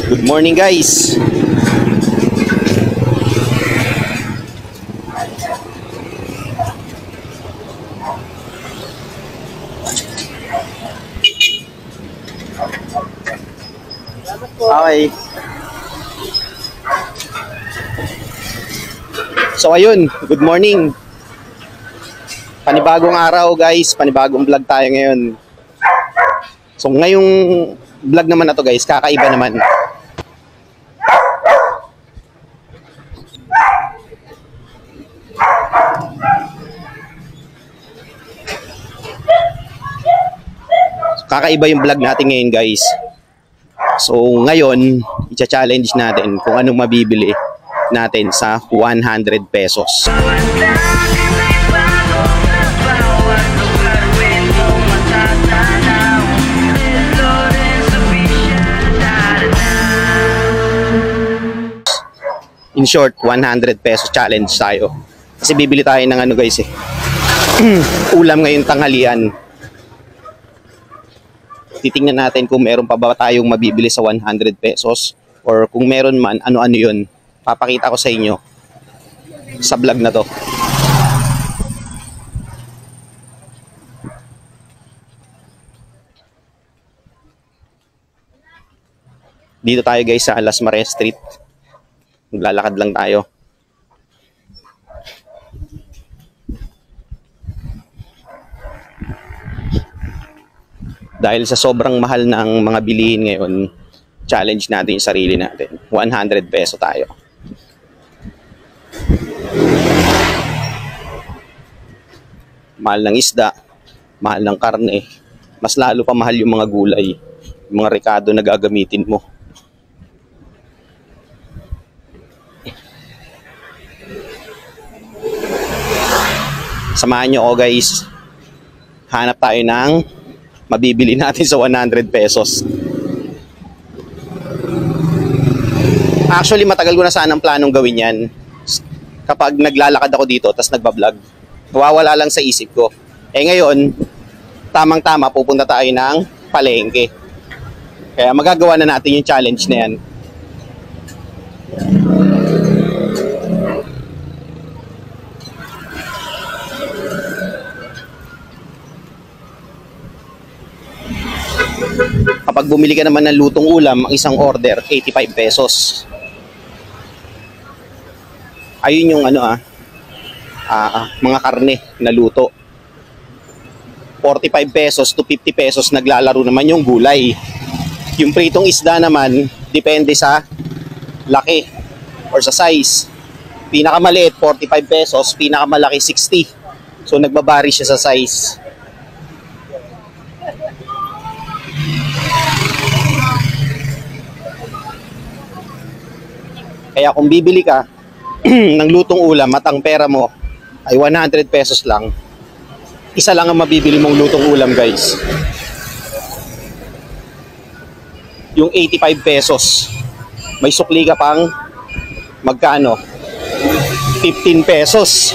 Good morning guys. Okay. So ayun, good morning. Panibagong araw guys, panibagong vlog tayo ngayon. So ngayong vlog naman na to guys, kakaiba naman. Kakaiba yung vlog natin ngayon guys. So ngayon, i-challenge natin kung anong mabibili natin sa 100 pesos. In short, 100 pesos challenge tayo. Kasi bibili tayo ng ano guys ulam ngayong tanghalian. Titingnan natin kung meron pa ba tayong mabibili sa 100 pesos or kung meron man, ano-ano yun. Papakita ko sa inyo sa vlog na to. Dito tayo guys sa Las Marias Street. Maglalakad lang tayo. Dahil sa sobrang mahal ng mga bilihin ngayon, challenge natin yung sarili natin. 100 peso tayo. Mahal ng isda, mahal ng karne, mas lalo pa mahal yung mga gulay, yung mga rekado na gagamitin mo. Samahan nyo ako guys. Hanap tayo ng mabibili natin sa 100 pesos. Actually, matagal ko na sanang planong gawin yan. Kapag naglalakad ako dito, tas nagbablog, nawawala lang sa isip ko. Eh ngayon, tamang-tama, pupunta tayo ng palengke. Kaya magagawa na natin yung challenge na yan. Kapag bumili ka naman ng lutong ulam, ang isang order, 85 pesos. Ayun yung ano mga karne na luto. 45 pesos to 50 pesos naglalaro naman yung gulay. Yung pritong isda naman, depende sa laki or sa size. Pinakamaliit, 45 pesos. Pinakamalaki, 60. So nagbabari siya sa size. Kaya kung bibili ka ng lutong ulam at ang pera mo ay 100 pesos lang, isa lang ang mabibili mong lutong ulam guys. Yung 85 pesos. May sukli ka pang magkano? 15 pesos.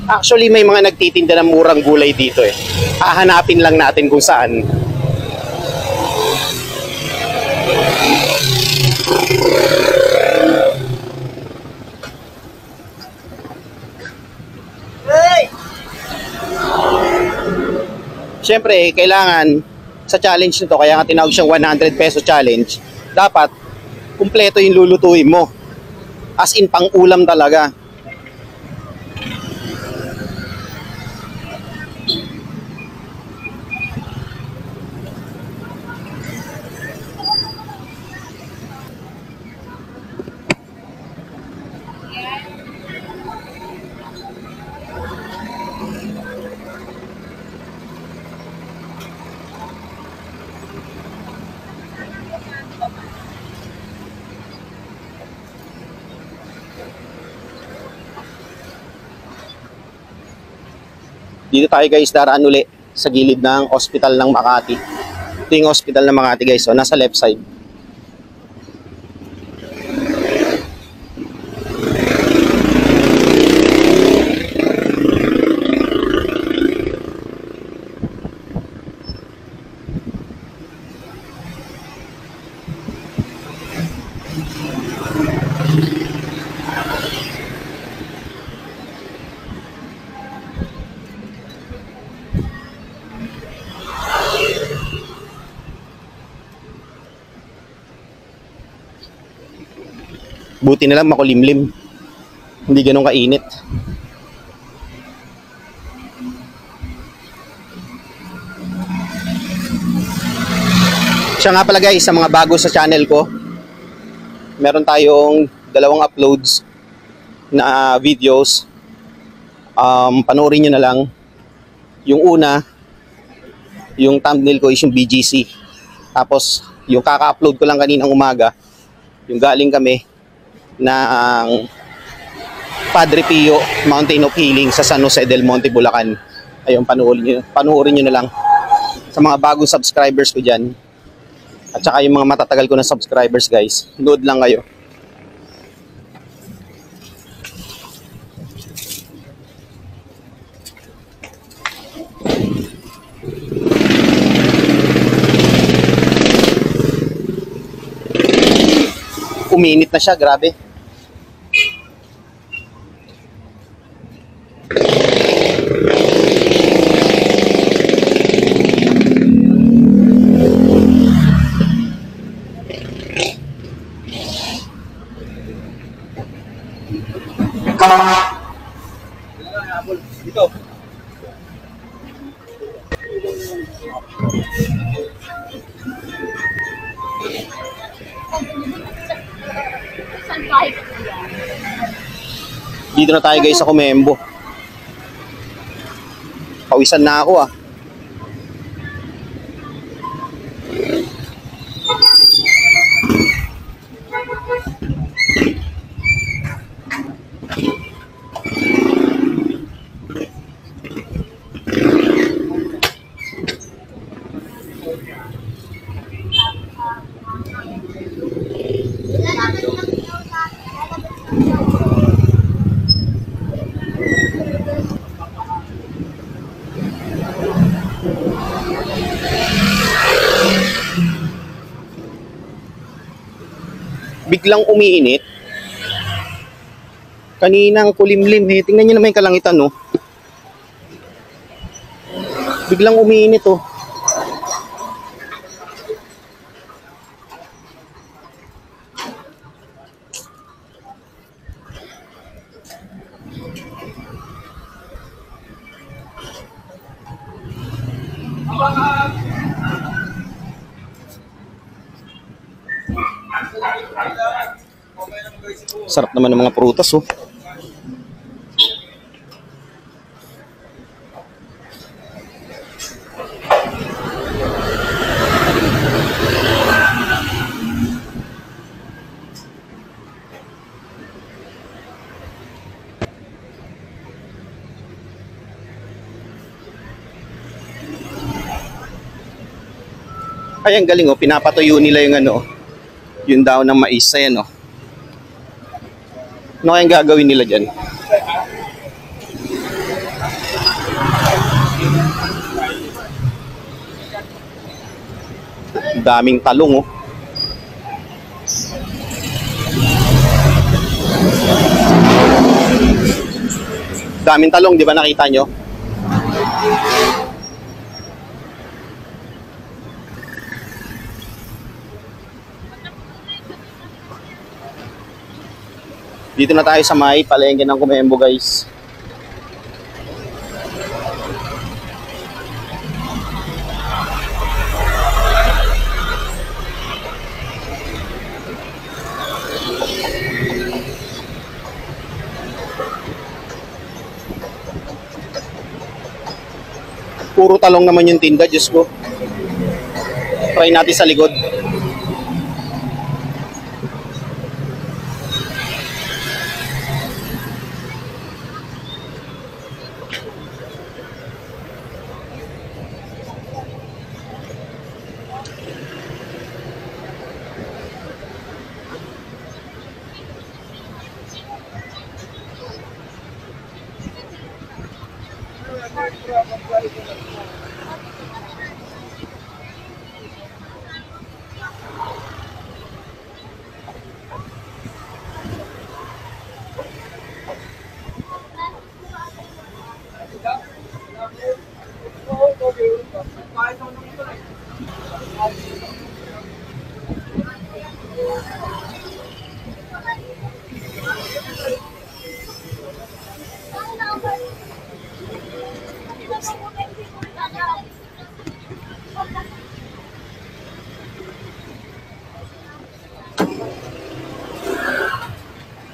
Actually, may mga nagtitinda ng murang gulay dito eh. Hahanapin lang natin kung saan. Siyempre, kailangan sa challenge nito, kaya nga tinawag siyang 100 peso challenge, dapat kumpleto yung lulutuin mo. As in, pang ulam talaga. Dito tayo guys, daraan uli sa gilid ng Hospital ng Makati. Ito yung hospital ng Makati guys. So, nasa left side. Buti na lang makulimlim. Hindi ganun kainit. Siya nga pala guys, sa mga bago sa channel ko, meron tayong 2 uploads na videos. Panoorin nyo na lang. Yung una, yung thumbnail ko is yung BGC. Tapos, yung kaka-upload ko lang kaninang umaga, yung galing kami ng Padre Pio Mountain of Healing sa San Jose del Monte, Bulacan. Ayun, panoorin nyo na lang. Sa mga bagong subscribers ko dyan, at saka yung mga matatagal ko na subscribers guys, nood lang kayo. Uminit na siya, grabe. Dito. Dito na tayo guys sa Comembo. Pawisan na ako ah. Biglang umiinit. Kaninang kulimlim eh. Tingnan nyo naman yung kalangitan, no? Biglang umiinit, oh. Sarap naman ng mga prutas, oh. Ay, ang galing, oh. Pinapatuyo nila yung ano, yung daon ng mais. Ayan, oh. Ano kayang gagawin nila dyan? Daming talong, oh. Daming talong, di ba nakita nyo? Dito na tayo sa may palengke ng Comembo, guys. Puro talong naman yung tinda, Diyos ko. Try natin sa likod.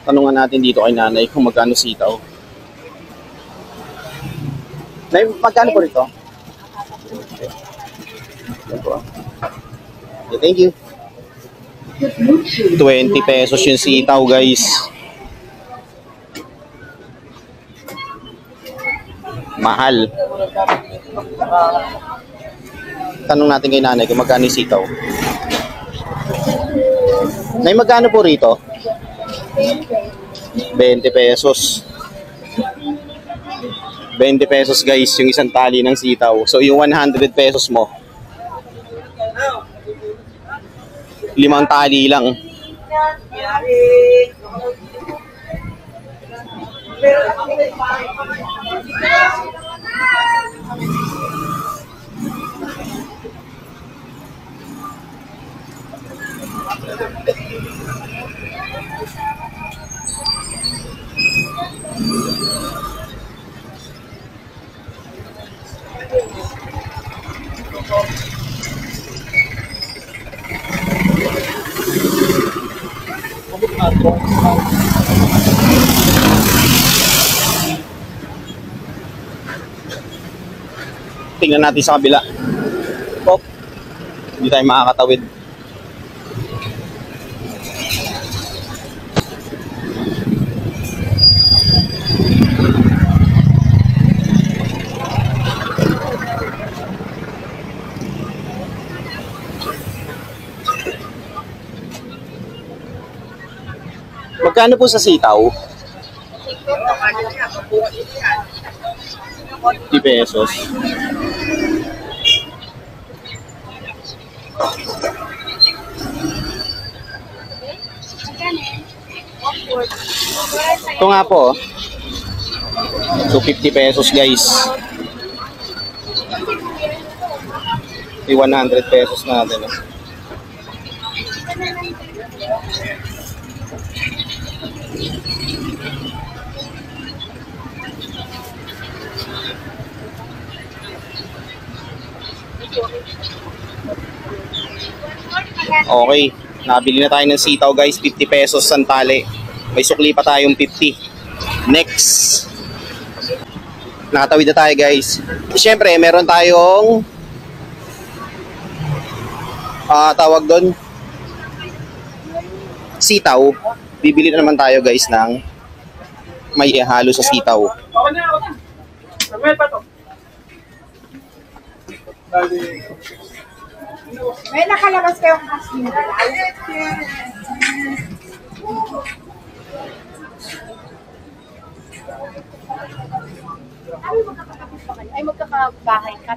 Tanungan natin dito kay nanay kung magkano sitaw. Nay, magkano po rito? Okay, thank you. 20 pesos yung sitaw, guys. Mahal. Tanong natin kay nanay kung magkano yung sitaw. Nay, magkano po rito? 20 pesos. 20 pesos, guys, yung isang tali ng sitaw. So, yung 100 pesos mo, 5 tali lang. Tingnan natin sa kabila. Oh, hindi tayo makakatawid. Magkano po sa sitaw? 50 pesos. Ito nga po. So 50 pesos, guys. 100 pesos natin. Okay, nabili na tayo ng sitaw, guys. 50 pesos ang tali. May sukli pa tayong 50. Next, nakatawid na tayo, guys. Siyempre, meron tayong tawag doon, sitaw. Bibili na naman tayo, guys, ng may ihalo sa sitaw. May nakalabas kayong kasing. Ay, magkakabahay ka.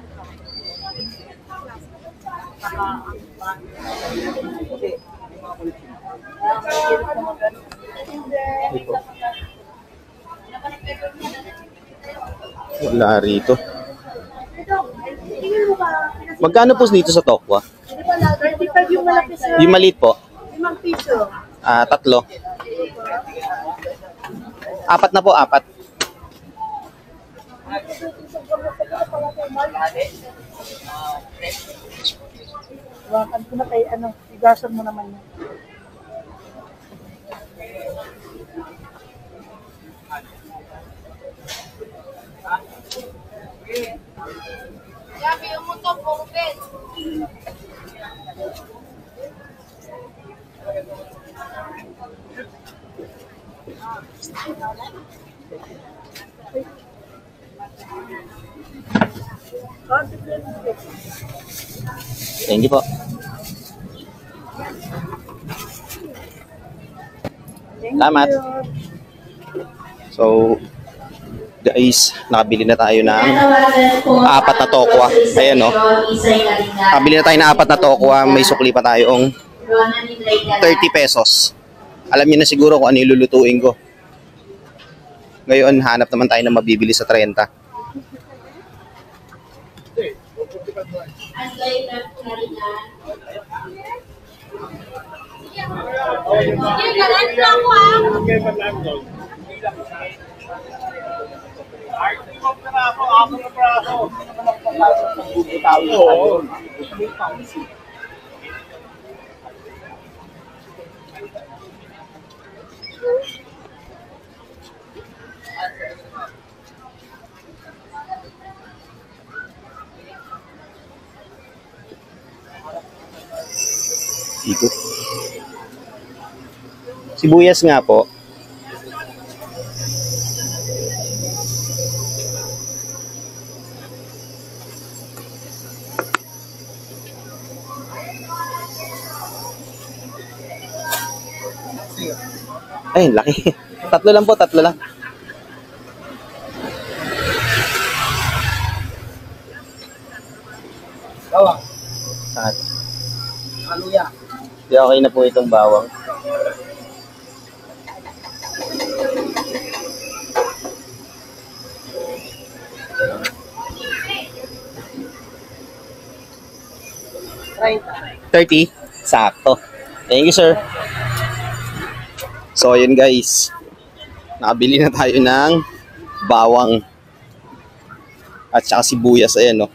Wala rito. Magkano po dito sa Tokwa? 35 yung malaki sir. Yung maliit po? 5 piso. 3. 4 na po, 4. Wakan ko na kay ano, igasan mo naman yun. Sabi mo to, Pongpet. Thank you po. Salamat. So, Guys, nakabili na tayo ng apat na tokwa. Ayan o. Nakabili na tayo ng apat na tokwa. May sukli pa tayong 30 pesos. Alam niyo na siguro kung ano yung lulutuin ko. Ngayon, hanap naman tayo na mabibili sa 30. Ikot. Sibuyas nga po. Ay, laki. Tatlo lang po, tatlo lang. Bawang. Saan? Aluya. Di okay na po itong bawang. Right. 30? Sakto. Thank you, sir. So, ayun guys. Nakabili na tayo ng bawang. At saka sibuyas. Ayan, no.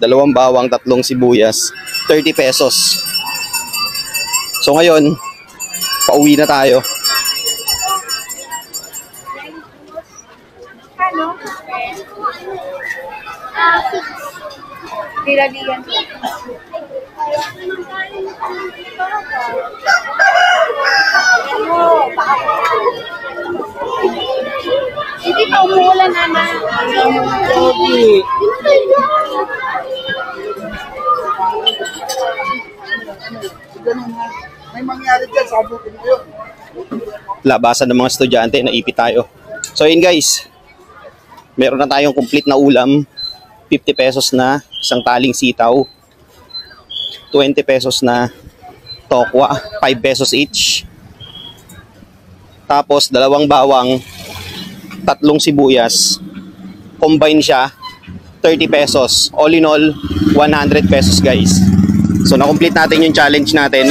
2 bawang, 3 sibuyas. 30 pesos. So, ngayon, pauwi na tayo. Ano? Dilalian. Hindi pa umuulan naman. May mangyari dyan, sabutin mo yun. Labasan ng mga estudyante, naipit tayo. So, yun guys. Meron na tayong complete na ulam. 50 pesos na isang taling sitaw. 20 pesos na tokwa. 5 pesos each. Tapos, 2 bawang. 3 sibuyas. Combine siya. 30 pesos. All in all, 100 pesos guys. So, na-complete natin yung challenge natin.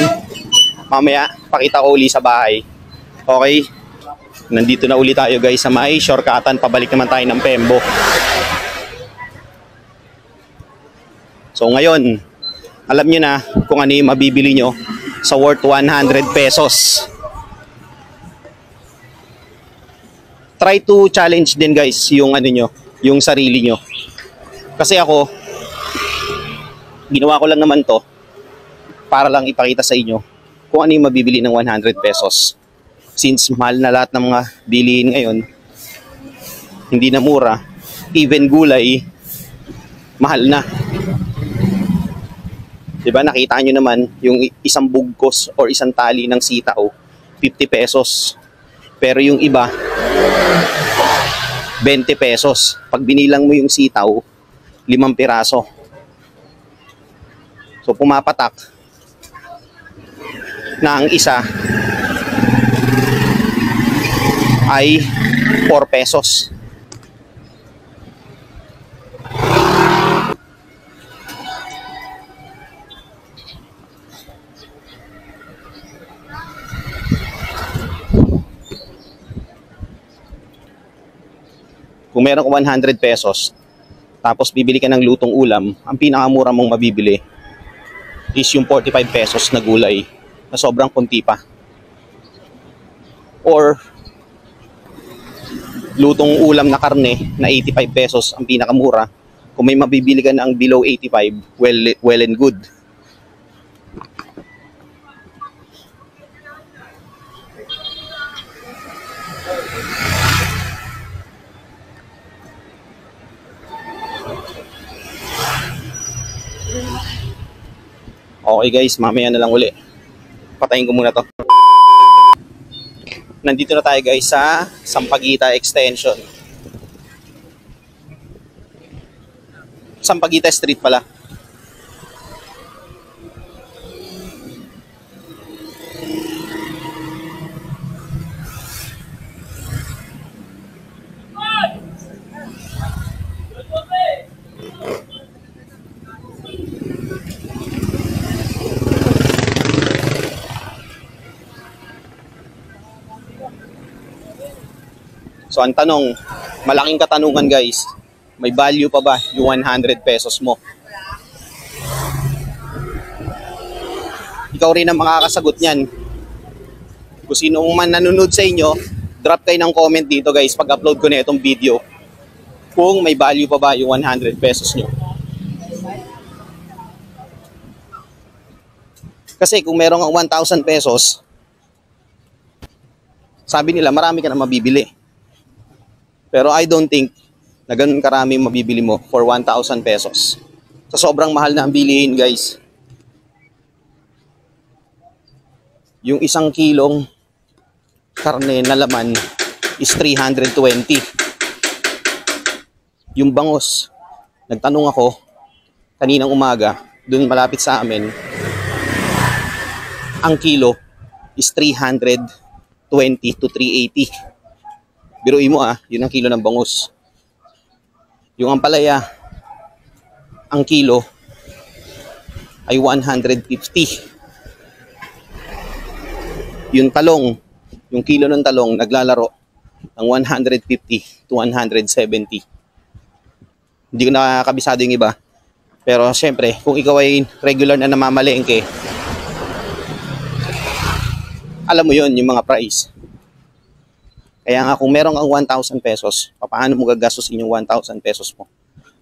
Mamaya, pakita ko uli sa bahay. Okay? Nandito na uli tayo guys sa may shortcutan. Pabalik naman tayo ng Pembo. So ngayon, alam nyo na kung ano yung mabibili nyo sa worth 100 pesos. Try to challenge din guys yung ano nyo, yung sarili nyo. Kasi ako, ginawa ko lang naman to para lang ipakita sa inyo kung ano yung mabibili ng 100 pesos. Since mahal na lahat ng mga bilihin ngayon, hindi na mura, even gulay, mahal na. Diba, nakita nyo naman yung isang bugkos or isang tali ng sitaw, 50 pesos. Pero yung iba, 20 pesos. Pag binilang mo yung sitaw, 5 piraso. So pumapatak na ang isa ay 4 pesos. Kung meron ka 100 pesos, tapos bibili ka ng lutong ulam, ang pinakamura mong mabibili is yung 45 pesos na gulay na sobrang kunti pa. Or lutong ulam na karne na 85 pesos ang pinakamura. Kung may mabibili ka ng below 85, well and good. Okay guys, mamaya na lang uli. Patayin ko muna to. Nandito na tayo guys sa Sampaguita Extension. Sampaguita Street pala. So ang tanong, malaking katanungan guys, may value pa ba yung 100 pesos mo? Ikaw rin ang makakasagot niyan. Kung sino man nanonood sa inyo, drop kayo ng comment dito guys pag-upload ko na itong video. Kung may value pa ba yung 100 pesos nyo. Kasi kung meron kang 1,000 pesos, sabi nila marami ka na mabibili. Pero I don't think na ganun karami mabibili mo for 1,000 pesos. Sa sobrang mahal na ang bilihin guys. Yung 1 kilong karne na laman is 320. Yung bangus, nagtanong ako kaninang umaga, dun malapit sa amin, ang kilo is 320 to 380. Biruin mo yun ang kilo ng bangus. Yung ampalaya, ang kilo ay 150. Yung talong, yung kilo ng talong naglalaro ng 150 to 170. Hindi ko nakakabisado yung iba. Pero syempre, kung ikaw ay regular na namamalengke, alam mo yun, yung mga price. Kaya nga kung meron kang 1,000 pesos, paano mo gagastusin yung 1,000 pesos mo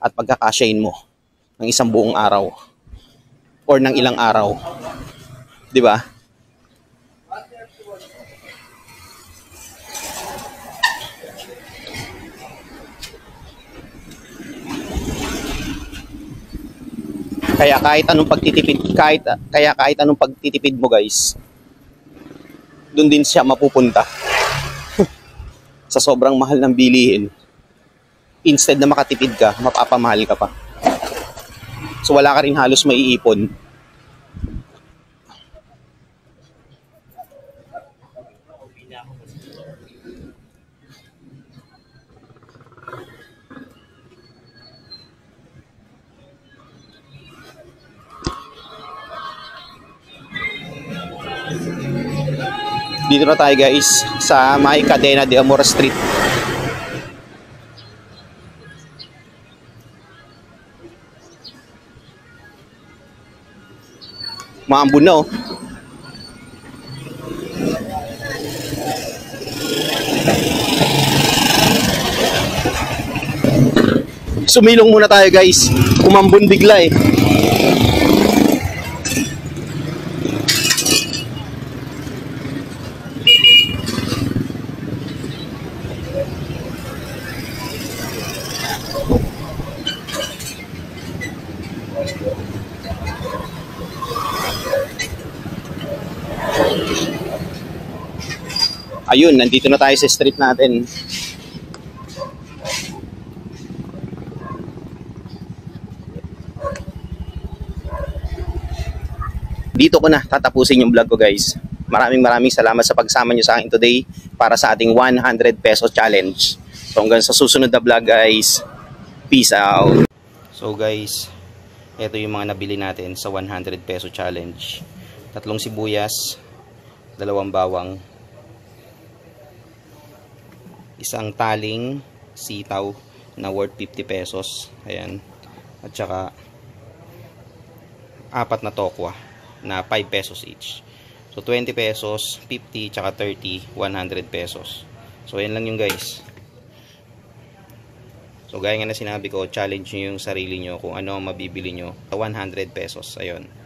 at pagkakasyahin mo ng isang buong araw or ng ilang araw. 'Di ba? Kaya kahit anong pagtitipid mo guys, doon din siya mapupunta. Sa sobrang mahal ng bilihin, instead na makatipid ka, mapapamahal ka pa. So wala ka rin halos maiipon. Dito na tayo guys sa may Cadena de Amor Street. Maambun na Sumilong muna tayo guys. Umambun bigla Ayun, nandito na tayo sa street natin. Dito ko na tatapusin yung vlog ko guys. Maraming salamat sa pagsama nyo sa akin today para sa ating 100 peso challenge. So hanggang sa susunod na vlog guys. Peace out. So guys, ito yung mga nabili natin sa 100 peso challenge. 3 sibuyas, 2 bawang, 1 taling sitaw na worth 50 pesos. Ayan. At saka 4 na tokwa na 5 pesos each. So 20 pesos, 50, tsaka 30, 100 pesos. So ayan lang yung guys. So gaya nga na sinabi ko, challenge nyo yung sarili nyo kung ano ang mabibili nyo sa 100 pesos. Ayun.